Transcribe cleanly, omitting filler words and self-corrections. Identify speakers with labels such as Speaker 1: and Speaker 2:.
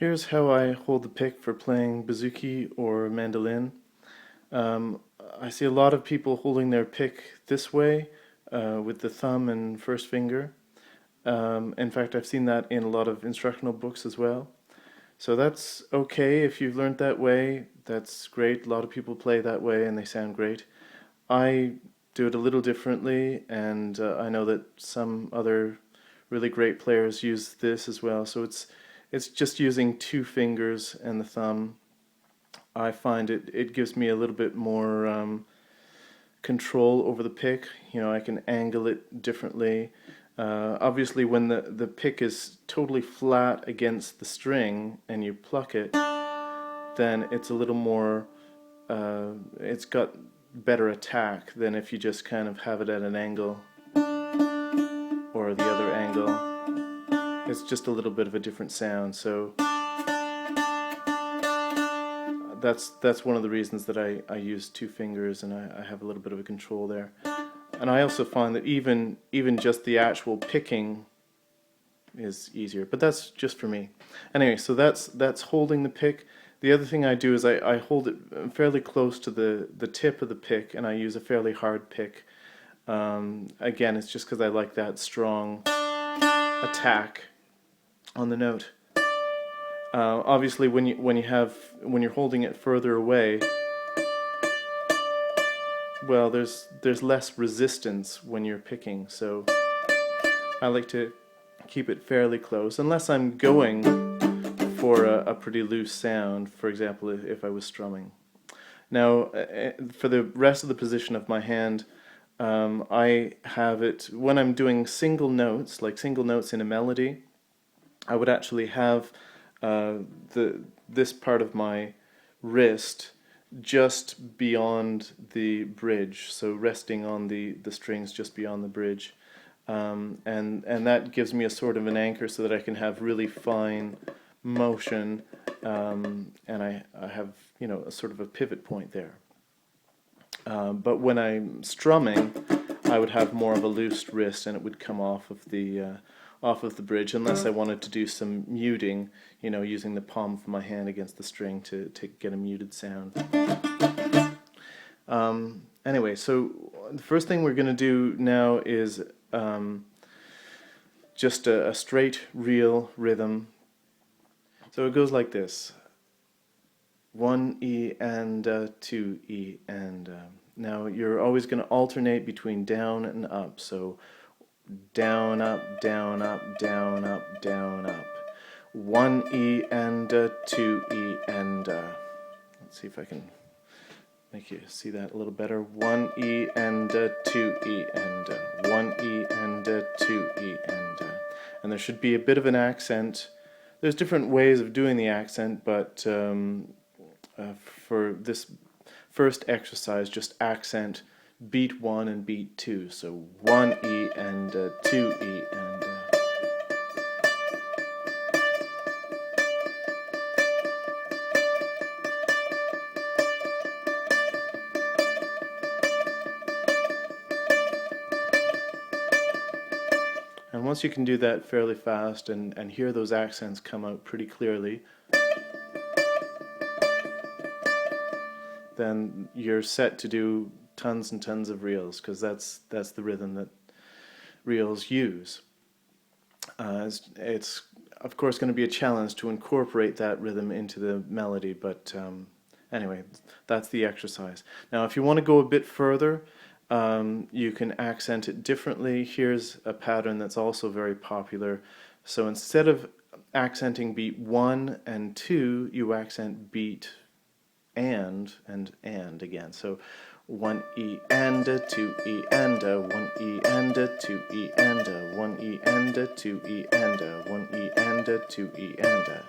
Speaker 1: Here's how I hold the pick for playing bouzouki or mandolin. Um, I see a lot of people holding their pick this way with the thumb and first finger. In fact, I've seen that in a lot of instructional books as well. So that's okay if you've learned that way. That's great. A lot of people play that way and they sound great. I do it a little differently, and I know that some other really great players use this as well. So it's just using two fingers and the thumb. I find it gives me a little bit more control over the pick. You know, I can angle it differently. Obviously, when the pick is totally flat against the string and you pluck it, then it's a little more, it's got better attack than if you just kind of have it at an angle or the other angle. It's just a little bit of a different sound. So that's one of the reasons that I use two fingers, and I have a little bit of a control there. And I also find that even just the actual picking is easier, but that's just for me. Anyway, so that's holding the pick. The other thing I do is I hold it fairly close to the tip of the pick, and I use a fairly hard pick. Again, it's just because I like that strong attack on the note. Obviously, when you're holding it further away, well, there's less resistance when you're picking. So I like to keep it fairly close, unless I'm going for a pretty loose sound. For example, if I was strumming. Now, for the rest of the position of my hand, I have it when I'm doing single notes, like single notes in a melody. I would actually have this part of my wrist just beyond the bridge, so resting on the strings just beyond the bridge, and that gives me a sort of an anchor so that I can have really fine motion, and I have, you know, a sort of a pivot point there. But when I'm strumming, I would have more of a loose wrist, and it would come off of the bridge, unless I wanted to do some muting, you know, using the palm of my hand against the string to get a muted sound. Anyway, so the first thing we're going to do now is just a straight, real rhythm. So it goes like this: 1 E and 2 E and. Now you're always going to alternate between down and up. So down, up, down, up, down, up, down, up. 1 E and 2 E and let's see if I can make you see that a little better. 1 E and 2 E and 1 E and 2 E and there should be a bit of an accent. There's different ways of doing the accent, but for this first exercise, just accent beat 1 and beat 2. So 1 E and 2 E and and once you can do that fairly fast and hear those accents come out pretty clearly, then you're set to do tons and tons of reels, because that's the rhythm that reels use. It's of course going to be a challenge to incorporate that rhythm into the melody, but anyway, that's the exercise. Now, if you want to go a bit further, you can accent it differently. Here's a pattern that's also very popular. So instead of accenting beat 1 and 2, you accent beat and again. So 1 E and 2 E and 1 E and 2 E and 1 E and 2 E and 1 E and 2 E and